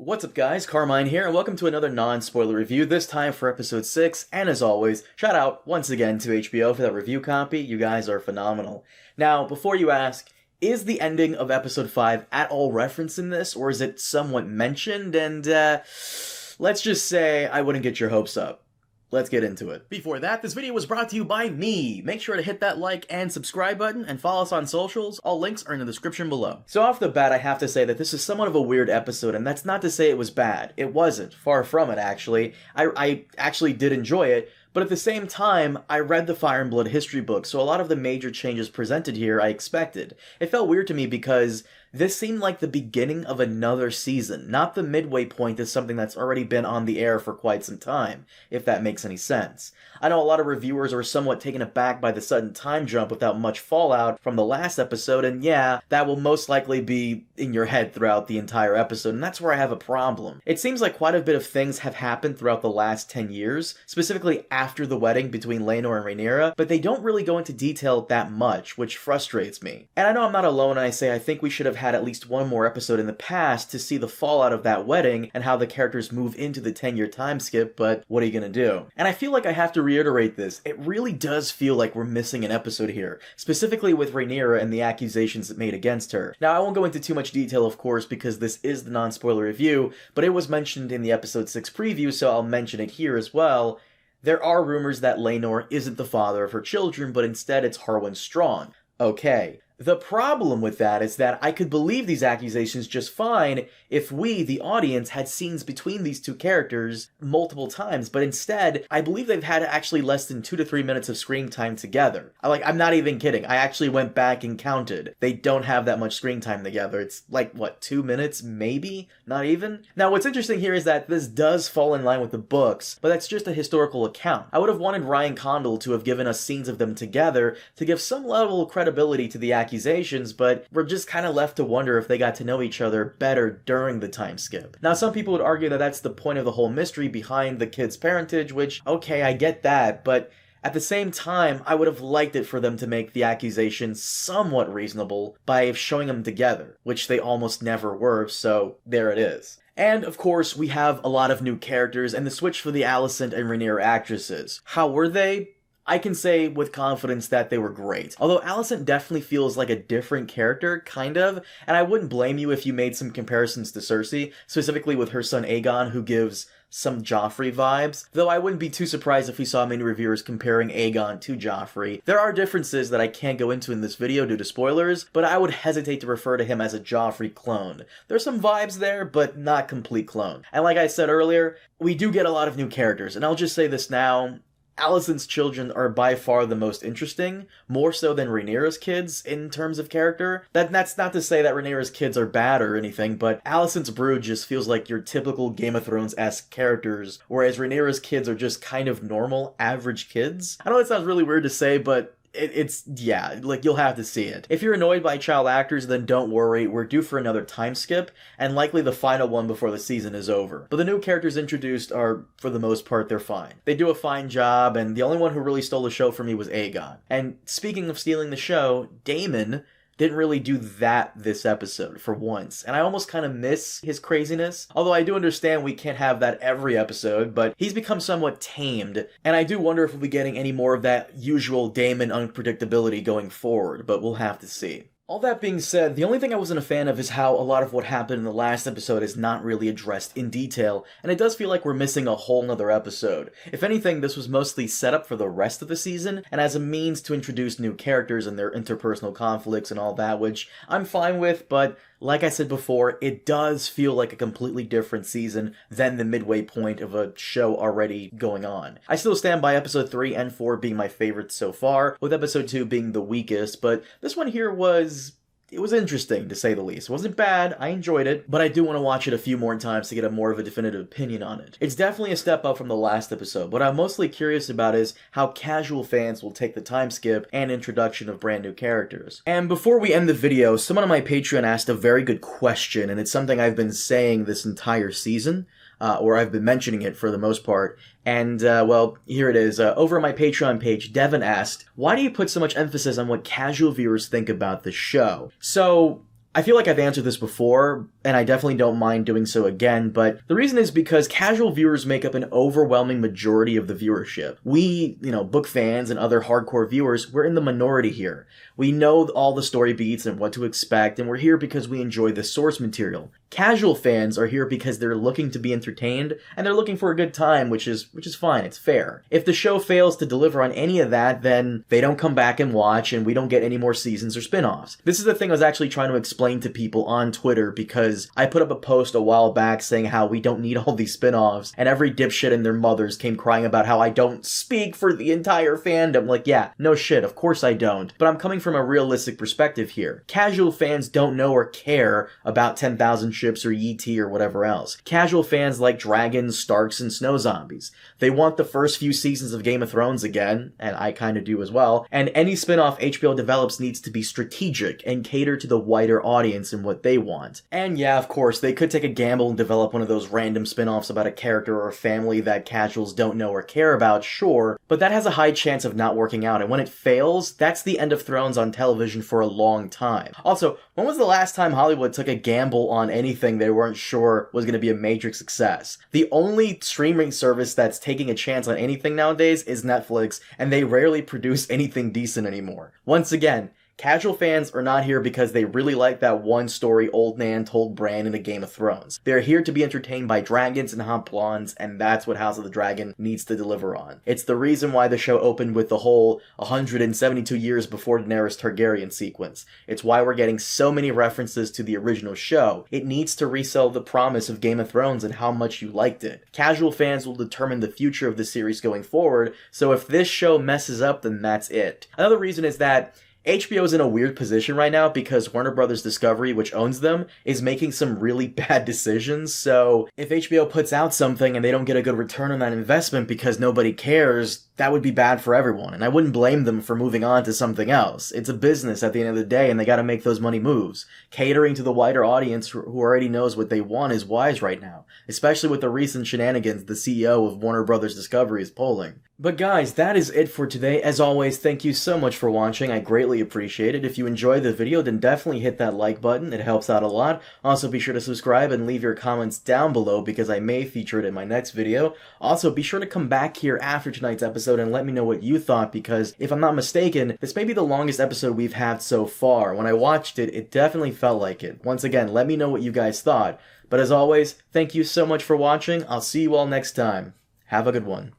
What's up guys, Carmine here, and welcome to another non-spoiler review, this time for episode 6, and as always, shout out once again to HBO for that review copy. You guys are phenomenal. Now, before you ask, is the ending of episode 5 at all referenced in this, or is it somewhat mentioned? And, let's just say I wouldn't get your hopes up. Let's get into it. Before that, this video was brought to you by me. Make sure to hit that like and subscribe button and follow us on socials. All links are in the description below. So off the bat, I have to say that this is somewhat of a weird episode, and that's not to say it was bad. It wasn't. Far from it, actually. I actually did enjoy it, but at the same time, I read the Fire and Blood history book, so a lot of the major changes presented here I expected. It felt weird to me because this seemed like the beginning of another season, not the midway point as something that's already been on the air for quite some time, if that makes any sense. I know a lot of reviewers were somewhat taken aback by the sudden time jump without much fallout from the last episode, and yeah, that will most likely be in your head throughout the entire episode, and that's where I have a problem. It seems like quite a bit of things have happened throughout the last 10 years, specifically after the wedding between Laenor and Rhaenyra, but they don't really go into detail that much, which frustrates me. And I know I'm not alone when I say I think we should have had at least one more episode in the past to see the fallout of that wedding and how the characters move into the 10-year time skip, but what are you gonna do? And I feel like I have to reiterate this, it really does feel like we're missing an episode here, specifically with Rhaenyra and the accusations made against her. Now, I won't go into too much detail, of course, because this is the non-spoiler review, but it was mentioned in the episode 6 preview, so I'll mention it here as well. There are rumors that Laenor isn't the father of her children, but instead it's Harwin Strong. Okay. The problem with that is that I could believe these accusations just fine if we, the audience, had scenes between these two characters multiple times, but instead, I believe they've had actually less than 2 to 3 minutes of screen time together. I'm not even kidding. I actually went back and counted. They don't have that much screen time together. It's like, what, 2 minutes, maybe? Not even? Now, what's interesting here is that this does fall in line with the books, but that's just a historical account. I would have wanted Ryan Condal to have given us scenes of them together to give some level of credibility to the accusations, but we're just kind of left to wonder if they got to know each other better during the time skip. Now, some people would argue that that's the point of the whole mystery behind the kid's parentage, which, okay, I get that, but at the same time, I would have liked it for them to make the accusations somewhat reasonable by showing them together, which they almost never were, so there it is. And, of course, we have a lot of new characters and the switch for the Alicent and Rhaenyra actresses. How were they? I can say with confidence that they were great. Although Alicent definitely feels like a different character, kind of, and I wouldn't blame you if you made some comparisons to Cersei, specifically with her son Aegon, who gives some Joffrey vibes, though I wouldn't be too surprised if we saw many reviewers comparing Aegon to Joffrey. There are differences that I can't go into in this video due to spoilers, but I would hesitate to refer to him as a Joffrey clone. There's some vibes there, but not complete clone. And like I said earlier, we do get a lot of new characters, and I'll just say this now, Alicent's children are by far the most interesting, more so than Rhaenyra's kids in terms of character. That's not to say that Rhaenyra's kids are bad or anything, but Alicent's brood just feels like your typical Game of Thrones-esque characters, whereas Rhaenyra's kids are just kind of normal, average kids. I know that sounds really weird to say, but yeah, you'll have to see it. If you're annoyed by child actors, then don't worry, we're due for another time skip, and likely the final one before the season is over. But the new characters introduced are, for the most part, they're fine. They do a fine job, and the only one who really stole the show for me was Aegon. And speaking of stealing the show, Daemon didn't really do that this episode, for once. And I almost kind of miss his craziness. Although I do understand we can't have that every episode, but he's become somewhat tamed. And I do wonder if we'll be getting any more of that usual Daemon unpredictability going forward, but we'll have to see. All that being said, the only thing I wasn't a fan of is how a lot of what happened in the last episode is not really addressed in detail, and it does feel like we're missing a whole nother episode. If anything, this was mostly set up for the rest of the season, and as a means to introduce new characters and their interpersonal conflicts and all that, which I'm fine with, but like I said before, it does feel like a completely different season than the midway point of a show already going on. I still stand by episode 3 and 4 being my favorites so far, with episode 2 being the weakest, but this one here was interesting, to say the least. It wasn't bad, I enjoyed it, but I do want to watch it a few more times to get a more of a definitive opinion on it. It's definitely a step up from the last episode. What I'm mostly curious about is how casual fans will take the time skip and introduction of brand new characters. And before we end the video, someone on my Patreon asked a very good question, and it's something I've been saying this entire season. Or I've been mentioning it for the most part. And, well, here it is. Over on my Patreon page, Devin asked, why do you put so much emphasis on what casual viewers think about the show? So, I feel like I've answered this before, and I definitely don't mind doing so again, but the reason is because casual viewers make up an overwhelming majority of the viewership. We, book fans and other hardcore viewers, we're in the minority here. We know all the story beats and what to expect, and we're here because we enjoy the source material. Casual fans are here because they're looking to be entertained, and they're looking for a good time, which is fine, it's fair. If the show fails to deliver on any of that, then they don't come back and watch, and we don't get any more seasons or spin-offs. This is the thing I was actually trying to explain to people on Twitter, because I put up a post a while back saying how we don't need all these spin-offs, and every dipshit and their mothers came crying about how I don't speak for the entire fandom. Like, yeah, no shit, of course I don't. But I'm coming from a realistic perspective here. Casual fans don't know or care about 10,000 ships or YT or whatever else. Casual fans like dragons, Starks, and snow zombies. They want the first few seasons of Game of Thrones again, and I kinda do as well, and any spin-off HBO develops needs to be strategic and cater to the wider audience and what they want. And yeah, of course, they could take a gamble and develop one of those random spin-offs about a character or a family that casuals don't know or care about, sure, but that has a high chance of not working out, and when it fails, that's the end of Thrones on television for a long time. Also, when was the last time Hollywood took a gamble on anything they weren't sure was going to be a major success? The only streaming service that's taking a chance on anything nowadays is Netflix, and they rarely produce anything decent anymore. Once again, casual fans are not here because they really like that one story old Nan told Bran in a Game of Thrones. They're here to be entertained by dragons and hot blondes, and that's what House of the Dragon needs to deliver on. It's the reason why the show opened with the whole 172 years before Daenerys Targaryen sequence. It's why we're getting so many references to the original show. It needs to resell the promise of Game of Thrones and how much you liked it. Casual fans will determine the future of the series going forward, so if this show messes up, then that's it. Another reason is that HBO is in a weird position right now because Warner Brothers Discovery, which owns them, is making some really bad decisions. So if HBO puts out something and they don't get a good return on that investment because nobody cares, that would be bad for everyone. And I wouldn't blame them for moving on to something else. It's a business at the end of the day, and they gotta make those money moves. Catering to the wider audience who already knows what they want is wise right now, especially with the recent shenanigans the CEO of Warner Brothers Discovery is pulling. But guys, that is it for today. As always, thank you so much for watching. I greatly appreciate it. If you enjoyed the video, then definitely hit that like button. It helps out a lot. Also, be sure to subscribe and leave your comments down below because I may feature it in my next video. Also, be sure to come back here after tonight's episode and let me know what you thought, because if I'm not mistaken, this may be the longest episode we've had so far. When I watched it, it definitely felt like it. Once again, let me know what you guys thought. But as always, thank you so much for watching. I'll see you all next time. Have a good one.